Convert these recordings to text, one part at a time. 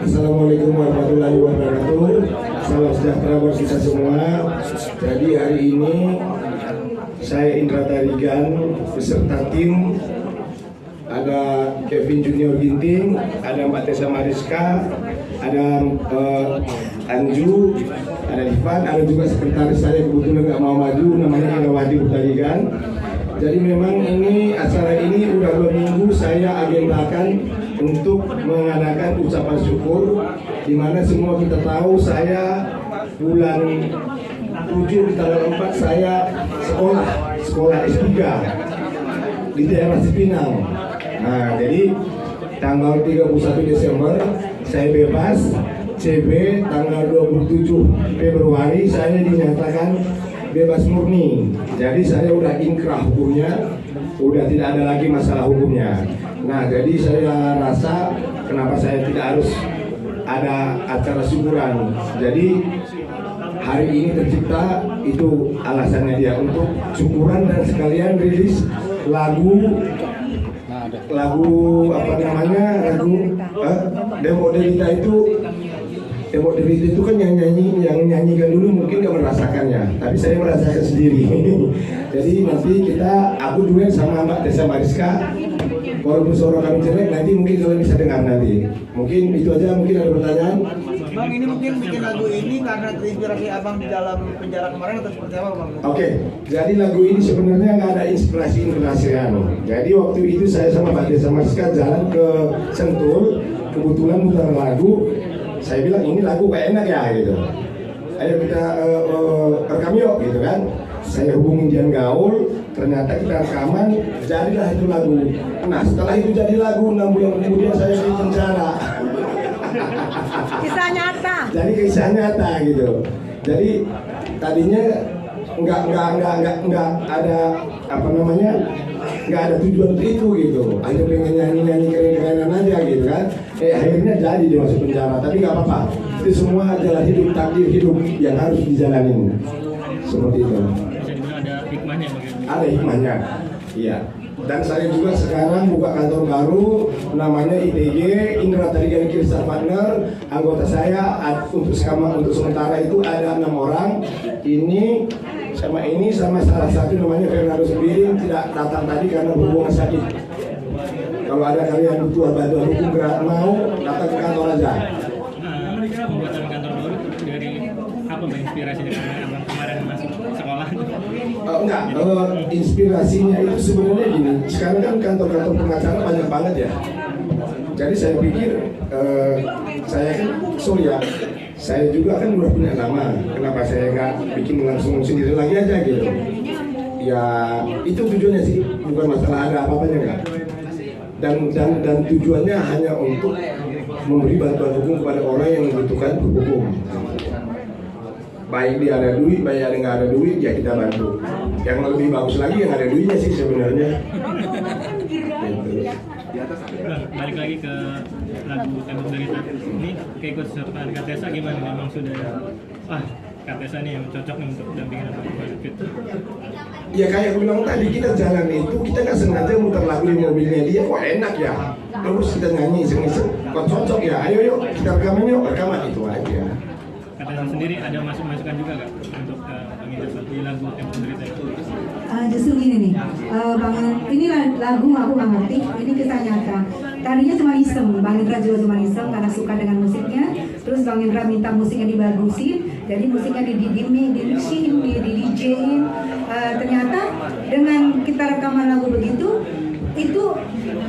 Assalamualaikum warahmatullahi wabarakatuh. Salam sejahtera buat kita semua. Jadi hari ini saya Indra Tarigan beserta tim, ada Kevin Junior Ginting, ada Mbak Tessa Mariska, ada Anju, ada Ivan, ada juga sekretaris saya kebetulan nggak mau maju, namanya Indrawati Tarigan. Jadi memang ini acara ini udah 2 minggu saya agendakan untuk mengadakan ucapan syukur, di mana semua kita tahu saya bulan 7 di tanggal 4 saya sekolah S3 di daerah Cipinang. Nah, jadi tanggal 31 Desember saya bebas, CB tanggal 27 Februari saya dinyatakan bebas murni. Jadi saya udah inkrah hukumnya, udah tidak ada lagi masalah hukumnya. Nah, jadi saya rasa kenapa saya tidak harus ada acara syukuran. Jadi hari ini tercipta itu alasannya dia untuk syukuran dan sekalian rilis lagu apa namanya, lagu Demo Derita itu kan yang nyanyikan dulu mungkin gak merasakannya, tapi saya merasakan sendiri. Jadi nanti aku duet sama Mbak Tessa Mariska, walaupun suara kami jelek, nanti mungkin kalian bisa dengar nanti. Mungkin itu aja, mungkin ada pertanyaan. Bang, ini mungkin bikin lagu ini karena terinspirasi abang di dalam penjara kemarin atau seperti apa, Bang? Oke, jadi lagu ini sebenarnya nggak ada inspirasi. Jadi waktu itu saya sama Mbak Tessa Mariska jalan ke Sentul, kebetulan muter lagu. Saya bilang ini lagu kayak enak ya gitu. Ayo kita rekam yuk gitu kan. Saya hubungin Dian Gaul, ternyata kita rekaman, jadilah itu lagu. Nah setelah itu jadi lagu, 6 bulan kemudian saya di penjara. Kisah nyata. Jadi kisah nyata gitu. Jadi tadinya nggak ada apa namanya, nggak ada tujuan untuk itu gitu. Hanya pengen nyanyi keren-kerenan aja gitu kan. Akhirnya jadi dia masuk penjara, tapi nggak apa-apa. Itu semua jalan hidup, takdir hidup yang harus dijalanin. Seperti itu. Bisa dibilang ada hikmahnya bagaimana? Ada hikmahnya, iya. Dan saya juga sekarang buka kantor baru, namanya ITG, Indra Tarigan Kirsa Partner. Anggota saya untuk sementara itu ada 6 orang. Ini sama salah satu namanya Fernando Sembiring tidak datang tadi karena berhubungan sakit. Kalau ada kalian butuh bantuan hukum mau datang ke kantor aja. Pembuatan kantor baru dari apa Mbak inspirasinya karena abang kemarin masuk sekolah? Enggak, inspirasinya itu sebenarnya gini. Sekarang kan kantor-kantor pengacara banyak banget ya. Jadi saya pikir saya kan Surya, saya juga kan udah punya nama. Kenapa saya nggak bikin langsung sendiri lagi aja gitu? Ya itu tujuannya sih, bukan masalah ada apa-apanya enggak. Dan tujuannya hanya untuk memberi bantuan hukum kepada orang yang membutuhkan hukum. Baik dia ada duit, baik ada nggak ada duit, ya kita bantu. Yang lebih bagus lagi yang ada duitnya sih sebenarnya. Balik lagi ke lagu Tembok Derita. Ini keikutsertaan Kak Tessa gimana? Memang sudah Kak Tessa nih yang cocok nih untuk dampingin apa fit? Ya kayak aku bilang tadi, kita jalan itu kita nggak sengaja muter lagu di mobilnya dia, kok enak ya. Terus kita nyanyi iseng-iseng, kok cocok ya. Ayo yuk kita rekaman itu aja. Kak Tessa sendiri ada masukan juga nggak untuk pengidap di lagu Tembok Derita itu? Justru gini nih, ini lagu aku nggak ngerti, ini kisah nyata. Tadinya cuma iseng, Bang Indra juga cuma iseng karena suka dengan musiknya. Terus Bang Indra minta musiknya dibagusin, jadi musiknya di-mixin, di-DJ-in. Ternyata dengan kita rekaman lagu begitu, itu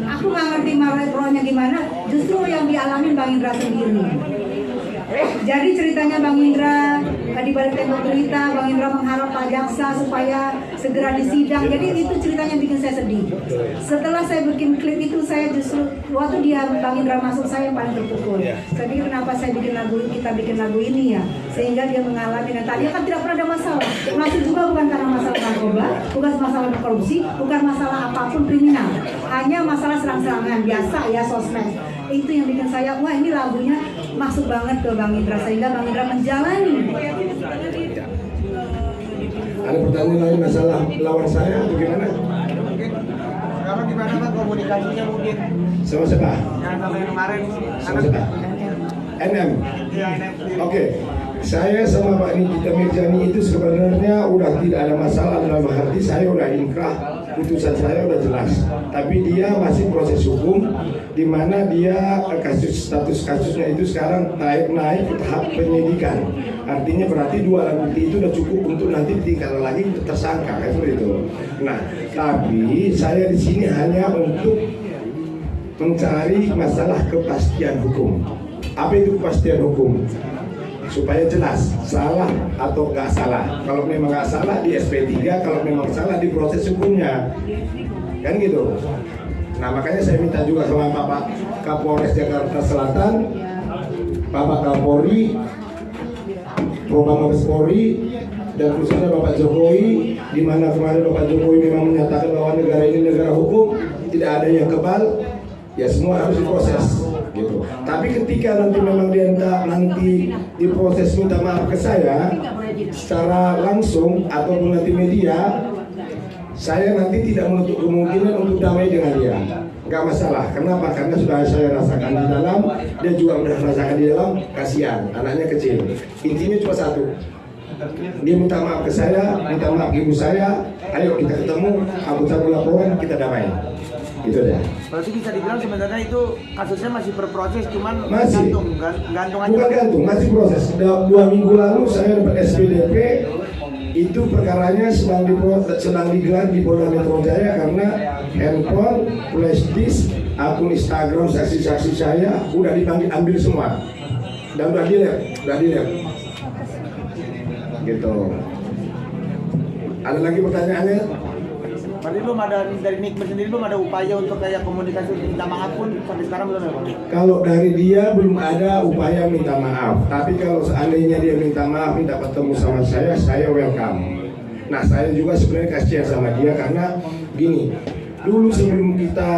aku nggak ngerti rohnya gimana. Justru yang dialami Bang Indra sendiri. Jadi ceritanya Bang Indra di balik Tembok Derita, Bang Indra mengharap Pak Jaksa supaya segera disidang. Jadi itu ceritanya bikin saya sedih. Setelah saya bikin klip itu, saya justru waktu Bang Indra masuk, saya yang paling terpukul. Saya pikir kenapa kita bikin lagu ini ya, sehingga dia mengalami. Dan tadinya kan tidak pernah ada masalah. Masuk juga bukan karena masalah narkoba, bukan masalah korupsi, bukan masalah apapun kriminal. Hanya masalah serang-serangan biasa ya, sosmed. Itu yang bikin saya, wah ini lagunya masuk banget ke Bang Indra, sehingga Bang Indra menjalani. Ada pertanyaan lain masalah lawan saya atau gimana? Mungkin sekarang gimana Bang komunikasinya mungkin? Sama siapa? Yang sampai kemarin Sama siapa? NM. Ya, NM sendiri. Oke, saya sama Pak Nikita Mirjani itu sebenarnya udah tidak ada masalah dalam arti saya udah inkrah, putusan saya udah jelas. Tapi dia masih proses hukum, di mana dia status kasusnya itu sekarang naik ke tahap penyidikan. Artinya berarti 2 alat bukti itu udah cukup untuk nanti ditingkatkan lagi tersangka, kan seperti itu. Nah, tapi saya di sini hanya untuk mencari masalah kepastian hukum. Apa itu kepastian hukum? Supaya jelas salah atau nggak salah. Kalau memang nggak salah di SP3, kalau memang salah di proses hukumnya, kan gitu. Nah makanya saya minta juga sama Bapak Kapolres Jakarta Selatan, Bapak Kapolri, Bapak Mabes Polri, dan khususnya Bapak Jokowi, di mana kemarin Bapak Jokowi memang menyatakan bahwa negara ini negara hukum, tidak ada yang kebal, ya semua harus diproses. Gitu. Tapi ketika nanti memang dia nanti diproses minta maaf ke saya secara langsung ataupun nanti media, saya nanti tidak menutup kemungkinan untuk damai dengan dia. Gak masalah. Kenapa? Karena sudah saya rasakan di dalam, dia juga sudah rasakan di dalam. Kasihan, anaknya kecil. Intinya cuma satu. Dia minta maaf ke saya, minta maaf ke ibu saya. Ayo kita ketemu, aku cabut laporan, kita damai. Itu aja. Berarti bisa dibilang sebenarnya itu kasusnya masih berproses, cuman Masih. gantung aja. Bukan gantung, masih proses. 2 minggu lalu saya dapat SPDP, itu perkaranya sedang digelar di Polda Metro Jaya karena handphone, flash disk, akun Instagram saksi-saksi saya udah dipanggil ambil semua dan udah dilep. Gitu. Ada lagi pertanyaannya? Berarti belum ada dari Nikmat sendiri belum ada upaya untuk kayak komunikasi untuk minta maaf pun sampai sekarang belum ya Pak? Kalau dari dia belum ada upaya minta maaf. Tapi kalau seandainya dia minta maaf, minta ketemu sama saya welcome. Nah saya juga sebenarnya kasihan sama dia karena gini, dulu sebelum kita